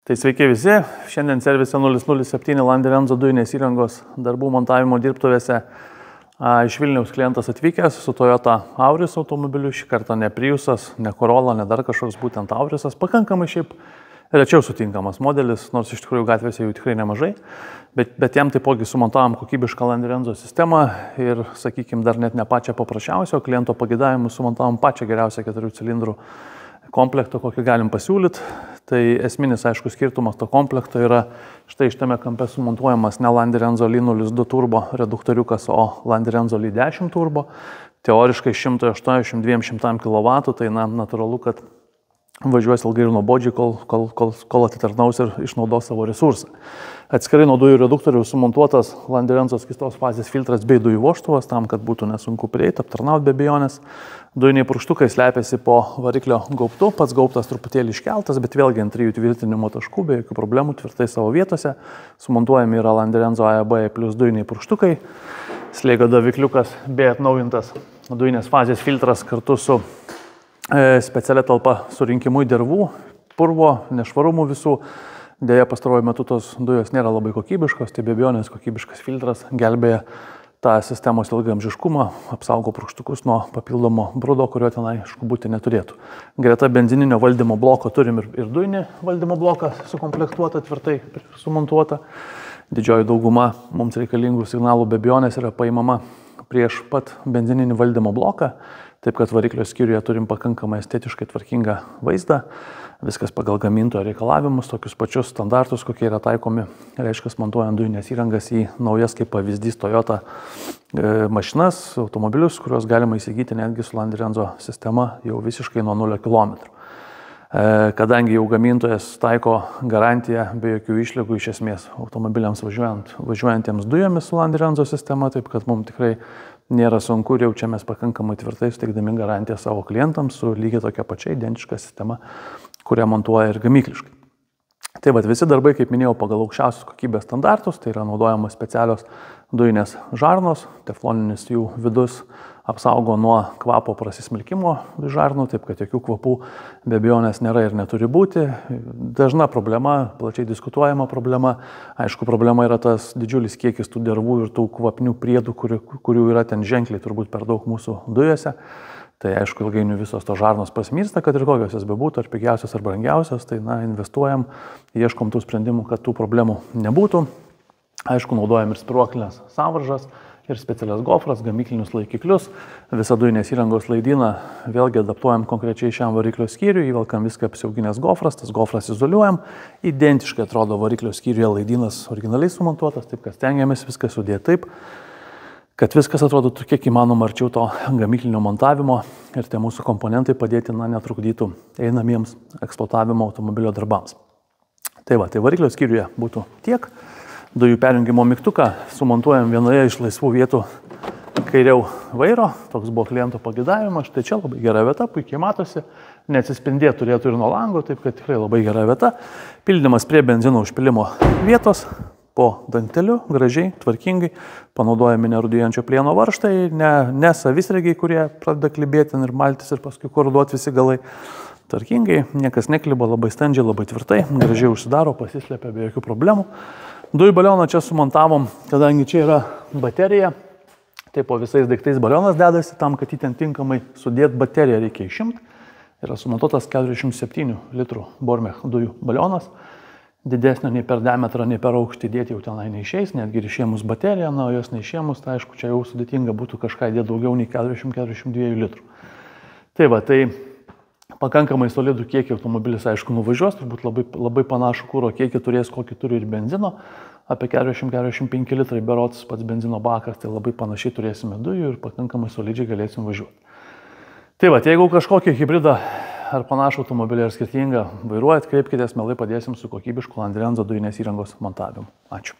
Tai sveiki visi, šiandien servise 007 Landerenzo dujinės įrangos darbų montavimo dirbtuvėse iš Vilniaus klientas atvykęs su Toyota Auris automobiliu, šį kartą ne Priusas, ne Corolla, ne dar kažkoks, būtent Aurisas, pakankamai šiaip rečiau sutinkamas modelis, nors iš tikrųjų gatvėse jų tikrai nemažai, bet jam taipogi sumontavom kokybišką Landerenzo sistemą ir, sakykime, dar net ne pačią paprasčiausią, kliento pageidavimu sumontavom pačią geriausią 4 cilindrų komplektą, kokį galim pasiūlyti. Tai esminis, aišku, skirtumas to komplekto yra štai šitame kampe sumontuojamas ne Landerenzo Li02 turbo reduktoriukas, o Landerenzo Li10 turbo. Teoriškai 180-200 kW, tai natūralu, kad važiuos ilgai ir nuobodžiai, kol atitarnaus ir išnaudos savo resursą. Atskirai nuo dujų reduktorių sumontuotas Landerenzo skystos fazės filtras bei dujų vožtuvas, tam, kad būtų nesunku prieiti, aptarnauti be abejonės. Dujiniai purkštukai slepiasi po variklio gaubtu, pats gaubtas truputėlį iškeltas, bet vėlgi ant 3 tvirtinimo taškų, be jokių problemų, tvirtai savo vietose. Sumontuojami yra Landerenzo AEB plus dujiniai purkštukai, slėgio davikliukas bei atnaujintas dujinės fazės filtras kartu su specialia talpa surinkimui dervų, purvo, nešvarumų visų. Deja, pastaruoju metu tos dujos nėra labai kokybiškos, tai be abejonės kokybiškas filtras gelbėja tą sistemos ilgaamžiškumą, apsaugo purkštukus nuo papildomo brudo, kurio tenai būti neturėtų. Greta benzininio valdymo bloko turim ir dujinį valdymo bloką sukomplektuotą, tvirtai sumontuotą. Didžioji dauguma mums reikalingų signalų be abejonės yra paimama prieš pat benzininį valdymo bloką, taip kad variklio skyriuje turim pakankamai estetiškai tvarkingą vaizdą. Viskas pagal gamintojo reikalavimus, tokius pačius standartus, kokie yra taikomi, reiškia, montuojant dujinės įrangas į naujas kaip pavyzdys Toyota mašinas, automobilius, kuriuos galima įsigyti netgi su Landerenzo sistema jau visiškai nuo 0 km. Kadangi jau gamintojas taiko garantiją be jokių išlygų iš esmės automobiliams važiuojantiems dujomis su Landerenzo sistema, taip kad mums tikrai nėra sunku ir jaučiamės pakankamai tvirtai suteikdami garantiją savo klientams su lygiai tokia pačia identiška sistema, kurią montuoja ir gamykliškai. Tai visi darbai, kaip minėjau, pagal aukščiausios kokybės standartus, tai yra naudojamos specialios dujinės žarnos, tefloninis jų vidus apsaugo nuo kvapo prasismelkimo žarnų, taip kad jokių kvapų be abejonės nėra ir neturi būti. Dažna problema, plačiai diskutuojama problema. Aišku, problema yra tas didžiulis kiekis tų dervų ir tų kvapnių priedų, kurių yra ten ženkliai turbūt per daug mūsų dujose. Tai aišku, ilgainiui visos tos žarnos pasmirsta, kad ir kokios jas bebūtų, ar pigiausios, ar brangiausios, tai investuojam, ieškom tų sprendimų, kad tų problemų nebūtų. Aišku, naudojam ir spiruoklinės sąvaržas, ir specialias gofras, gamyklinius laikiklius. Visą dujinės įrangos laidyną vėlgi adaptuojam konkrečiai šiam variklio skyriui, įvelkam viską apsauginės gofras, tas gofras izoliuojam. Identiškai atrodo variklio skyriuje laidynas originaliai sumontuotas, taip kad stengiamės viską sudėti taip, kad viskas atrodo kiek įmanoma arčiau to gamyklinio montavimo ir tie mūsų komponentai padėti netrukdytų einamiems eksploatavimo automobilio darbams. Tai variklio skyriuje būtų tiek. Dujų perjungimo mygtuką sumontuojam vienoje iš laisvų vietų kairiau vairo. Toks buvo kliento pageidavimas. Štai čia labai gera vieta, puikiai matosi. Neatsispindėti turėtų ir nuo lango, taip kad tikrai labai gera vieta. Pildymas prie benzino užpilimo vietos. Po dangteliu, gražiai, tvarkingai, panaudojami nerūdijančio plieno varžtai, ne savisregiai, kurie pradeda klibėti ir maltis ir paskui koruduoti visi galai. Tvarkingai, niekas nekliba, labai standžiai, labai tvirtai, gražiai užsidaro, pasislepia be jokių problemų. Dujų balioną čia sumontavom, kadangi čia yra baterija, tai po visais daiktais balionas dedasi, tam, kad jį ten tinkamai sudėti bateriją reikia išimti. Yra sumontuotas 47 litrų Bormech dujų balionas. Didesnio nei per diametrą, nei per aukštį dėti jau tenai neišeis, netgi ir išėmus bateriją, o jos neišėmus, tai aišku, čia jau sudėtinga būtų kažką dėti daugiau nei 40-42 litrų. Tai pakankamai solidų kiekį automobilis, aišku, nuvažiuos, turbūt labai panašų kūro kiekį turės, kokį turi ir benzino, apie 40-45 litrai berods pats benzino bakas, tai labai panašiai turėsime dujų ir pakankamai solidžiai galėsim važiuoti. Jeigu kažkokį hybridą ar panašų automobilį ar skirtingą vairuojat, kreipkitės, mielai padėsim su kokybišku Landerenzo dujinės įrangos montavimu. Ačiū.